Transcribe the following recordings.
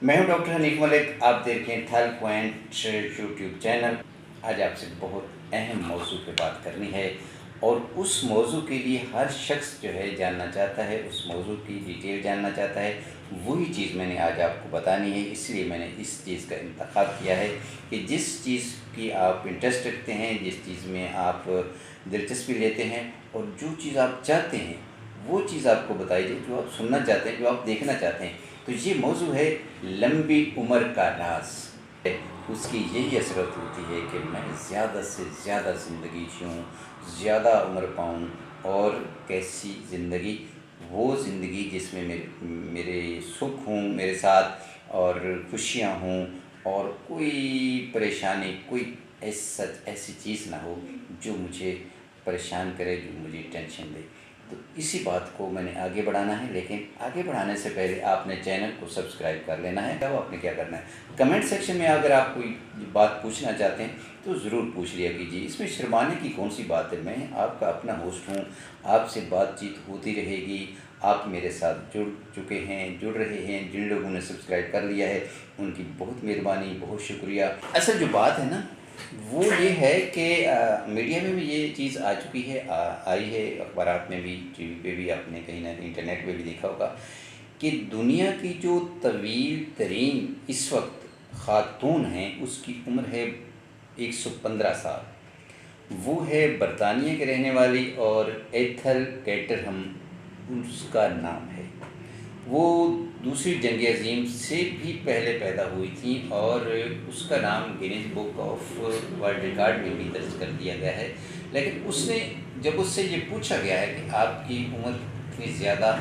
मैं हूं डॉक्टर हनीफ मलिक। आप देख रहे हैं थल पॉइंट यूट्यूब चैनल। आज आपसे बहुत अहम मौजू पे बात करनी है और उस मौजू के लिए हर शख्स जो है जानना चाहता है, उस मौजू की डिटेल जानना चाहता है। वही चीज़ मैंने आज आपको बतानी है, इसलिए मैंने इस चीज़ का इंतखाब किया है कि जिस चीज़ की आप इंटरेस्ट रखते हैं, जिस चीज़ में आप दिलचस्पी लेते हैं और जो चीज़ आप चाहते हैं वो चीज़ आपको बताई जाए, जो आप सुनना चाहते हैं, जो आप देखना चाहते हैं। तो ये मौजू है लंबी उम्र का राज। उसकी यही असरत होती है कि मैं ज़्यादा से ज़्यादा ज़िंदगी जीऊँ, ज़्यादा उम्र पाऊँ। और कैसी ज़िंदगी? वो ज़िंदगी जिसमें मेरे सुख हों मेरे साथ और खुशियाँ हों और कोई परेशानी, कोई ऐसी चीज़ ना हो जो मुझे परेशान करे, जो मुझे टेंशन दे। तो इसी बात को मैंने आगे बढ़ाना है, लेकिन आगे बढ़ाने से पहले आपने चैनल को सब्सक्राइब कर लेना है। अब आपने क्या करना है, कमेंट सेक्शन में अगर आप कोई बात पूछना चाहते हैं तो ज़रूर पूछ लिया कीजिए। इसमें शर्माने की कौन सी बात है? मैं आपका अपना होस्ट हूँ, आपसे बातचीत होती रहेगी। आप मेरे साथ जुड़ चुके हैं, जुड़ रहे हैं। जिन लोगों ने सब्सक्राइब कर लिया है उनकी बहुत मेहरबानी, बहुत शुक्रिया। असल जो बात है ना वो ये है कि मीडिया में भी ये चीज़ आ चुकी है, आई है, अखबारात में भी, टीवी पे भी, आपने कहीं ना कहीं इंटरनेट पे भी देखा होगा कि दुनिया की जो तवील तरीन इस वक्त ख़ातून हैं उसकी उम्र है 115 साल। वो है बरतानिया के रहने वाली और एथल कैटरहम उसका नाम है। वो दूसरी जंग अज़ीम से भी पहले पैदा हुई थी और उसका नाम Guinness book of world record में भी दर्ज कर दिया गया है। लेकिन उसने जब उससे ये पूछा गया है कि आपकी उम्र इतनी ज़्यादा,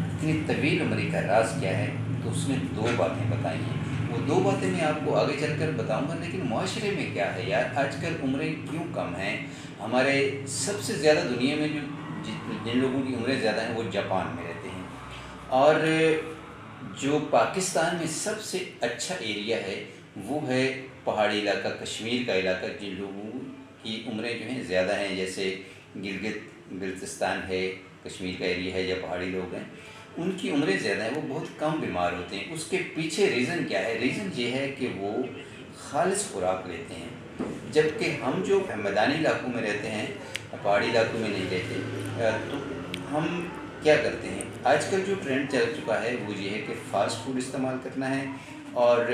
इतनी तवील उम्र का राज क्या है, तो उसने दो बातें बताई हैं। वो दो बातें मैं आपको आगे चलकर बताऊंगा। लेकिन माशरे में क्या है यार, आजकल उम्रें क्यों कम हैं? हमारे सबसे ज़्यादा दुनिया में जो जिन लोगों की उम्रें ज़्यादा हैं वो जापान में रहते हैं। और जो पाकिस्तान में सबसे अच्छा एरिया है वो है पहाड़ी इलाका, कश्मीर का इलाका। जिन लोगों की उम्रें जो हैं ज़्यादा हैं, जैसे गिलगित बिल्तिस्तान है, कश्मीर का एरिया है, या पहाड़ी लोग हैं, उनकी उम्रें ज़्यादा हैं, वो बहुत कम बीमार होते हैं। उसके पीछे रीज़न क्या है? रीज़न ये है कि वो खालिस खुराक लेते हैं। जबकि हम जो मैदानी इलाकों में रहते हैं, पहाड़ी इलाकों में नहीं रहते, तो हम क्या करते हैं, आजकल जो ट्रेंड चल चुका है वो ये है कि फ़ास्ट फूड इस्तेमाल करना है और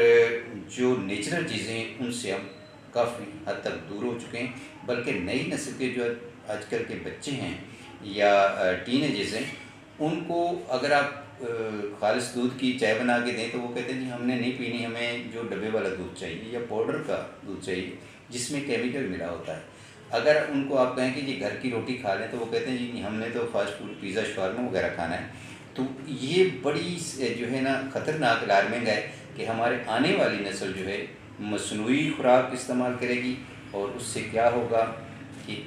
जो नेचुरल चीज़ें उनसे हम काफ़ी हद तक दूर हो चुके हैं। बल्कि नई नस्ल के जो आजकल के बच्चे हैं या टीनेजर्स हैं, उनको अगर आप खालिस दूध की चाय बना के दें तो वो कहते हैं जी हमने नहीं पीनी, हमें जो डब्बे वाला दूध चाहिए या पाउडर का दूध चाहिए जिसमें केमिकल मिला होता है। अगर उनको आप कहें कि जी घर की रोटी खा लें तो वो कहते हैं जी हमने तो फास्ट फूड, पिज़्ज़ा, शवारमा वगैरह खाना है। तो ये बड़ी जो है ना ख़तरनाक अलार्मिंग है कि हमारे आने वाली नस्ल जो है मसनूई खुराक इस्तेमाल करेगी और उससे क्या होगा कि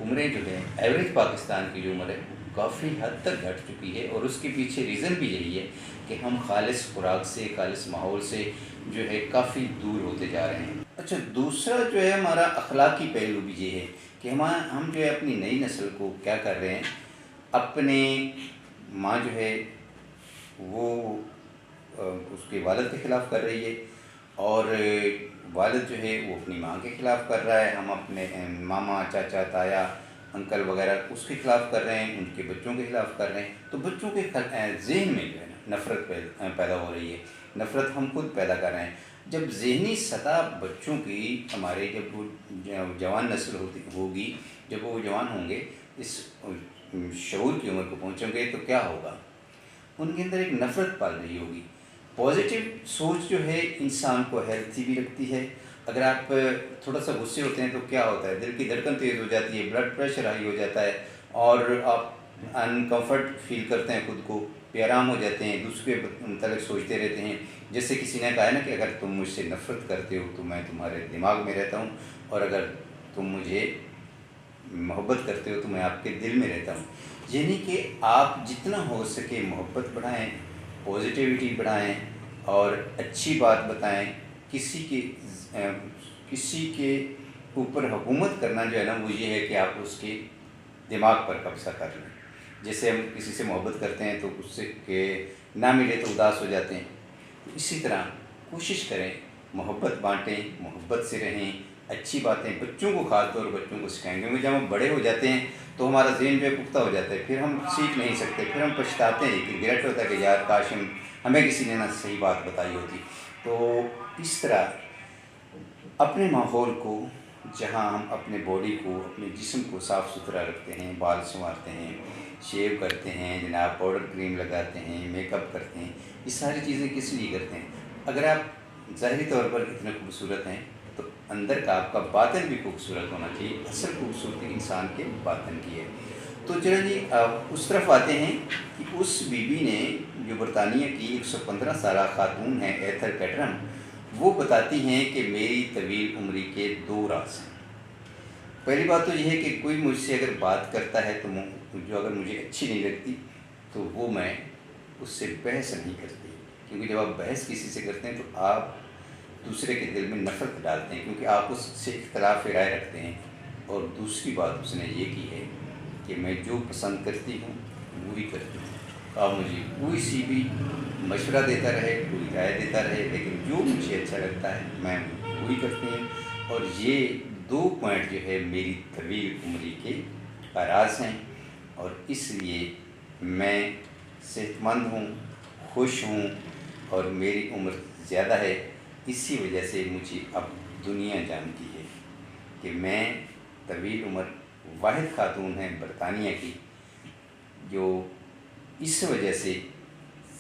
उम्रें जो है, एवरेज पाकिस्तान की जो उम्र है काफ़ी हद तक घट चुकी है। और उसके पीछे रीज़न भी यही है कि हम खालिस खुराक से, खालिस माहौल से जो है काफ़ी दूर होते जा रहे हैं। अच्छा, दूसरा जो है हमारा अखलाकी पहलू भी ये है कि हम जो है अपनी नई नस्ल को क्या कर रहे हैं, अपने माँ जो है वो उसके वालिद के ख़िलाफ़ कर रही है और वालिद जो है वो अपनी माँ के ख़िलाफ़ कर रहा है। हम अपने मामा, चाचा, ताया, अंकल वगैरह उसके ख़िलाफ़ कर रहे हैं, उनके बच्चों के ख़िलाफ़ कर रहे हैं। तो बच्चों के ज़हन में जो है ना नफ़रत पैदा हो रही है। नफ़रत हम खुद पैदा कर रहे हैं। जब ज़हनी सतह बच्चों की, हमारे जब वो जवान नस्ल होगी, जब वो जवान होंगे, इस शऊर की उम्र को पहुँचेंगे, तो क्या होगा? उनके अंदर एक नफ़रत पाल रही होगी। पॉजिटिव सोच जो है इंसान को हेल्थी भी रखती है। अगर आप थोड़ा सा गुस्से होते हैं तो क्या होता है, दिल की धड़कन तेज़ हो जाती है, ब्लड प्रेशर हाई हो जाता है और आप अनकम्फर्ट फील करते हैं, खुद को बेआराम हो जाते हैं, दूसरे मतलब सोचते रहते हैं। जैसे किसी ने कहा है ना कि अगर तुम मुझसे नफ़रत करते हो तो मैं तुम्हारे दिमाग में रहता हूँ, और अगर तुम मुझे मोहब्बत करते हो तो मैं आपके दिल में रहता हूँ। यानी कि आप जितना हो सके मोहब्बत बढ़ाएं, पॉजिटिविटी बढ़ाएं और अच्छी बात बताएं। किसी के ऊपर हुकूमत करना जो है ना वो ये है कि आप उसके दिमाग पर कब्ज़ा कर लें। जैसे हम किसी से मोहब्बत करते हैं तो उससे के ना मिले तो उदास हो जाते हैं, اسی طرح کوشش کریں، محبت بانٹیں، محبت سے رہیں، اچھی باتیں بچوں کو خاص طور بچوں کو سکھائیں، کیونکہ جب ہم بڑے ہو جاتے ہیں تو ہمارا ذہن جو ہے پختہ ہو جاتا ہے، پھر ہم سیکھ نہیں سکتے، پھر ہم پچھتاتے ہیں، کہ ریگریٹ ہوتا ہے کہ یار کاش ہمیں کسی نے نہ صحیح بات بتائی ہوتی۔ تو اس طرح اپنے ماحول کو، جہاں ہم اپنے باڈی کو، اپنے جسم کو صاف ستھرا رکھتے ہیں، بال سنوارتے ہیں، شیو کرتے ہیں، جناب پاؤڈر کریم لگاتے ہیں، میک اپ کرتے ہیں، یہ ساری چیزیں کس لیے کرتے ہیں؟ اگر آپ ظاہری طور پر اتنے خوبصورت ہیں تو اندر کا آپ کا باطن بھی خوبصورت ہونا چاہیے۔ اصل خوبصورتی انسان کے باطن کی ہے۔ تو چلو جی اس طرف آتے ہیں کہ اس بی بی نے، جو برطانیہ کی 115 سالہ خاتون ہیں ایتھر کیٹرن، وہ بتاتی ہیں کہ میری طویل عمری کے 2 راز ہیں۔ پہلی بات تو یہ ہے کہ کوئی مجھ سے اگر بات کرتا ہے تو جو اگر مجھے اچھی نہیں لگتی تو وہ میں اس سے بحث نہیں کرتی، کیونکہ جب آپ بحث کسی سے کرتے ہیں تو آپ دوسرے کے دل میں نفرت ڈالتے ہیں، کیونکہ آپ اس سے اختلاف رائے رکھتے ہیں۔ اور دوسری بات اس نے یہ کی ہے کہ میں جو پسند کرتی ہوں وہی کرتی ہوں، آپ مجھے کوئی سی بھی مشورہ دیتا رہے، کوئی رائے دیتا رہے، لیکن جو مجھے اچھا لگتا ہے میں وہی کرتی ہوں۔ اور یہ 2 پوائنٹ جو ہے میری طویل عمری کے راز ہیں، اور اس لیے میں صحت مند ہوں، خوش ہوں، اور میری عمر زیادہ ہے۔ اسی وجہ سے مجھے اب دنیا جانتی ہے کہ میں طویل عمر واحد خاتون ہیں برطانیہ کی، جو اس وجہ سے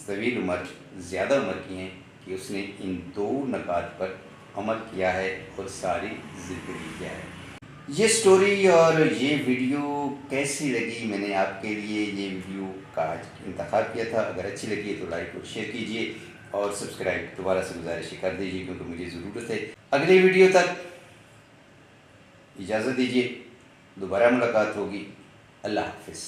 طویل عمر، زیادہ عمر کی ہیں کہ اس نے ان 2 نکات پر عمل کیا ہے اور ساری زندگی کیا ہے۔ یہ سٹوری اور یہ ویڈیو کیسی لگی، میں نے آپ کے لیے یہ ویڈیو کا آج انتخاب کیا تھا۔ اگر اچھی لگی تو لائک اور شیئر کیجئے، اور سبسکرائب دوبارہ سے گزارش کر دیجئے، کیونکہ مجھے ضرورت ہے۔ اگلی ویڈیو تک اجازت دیجئے، دوبارہ ملاقات ہوگی۔ اللہ حافظ۔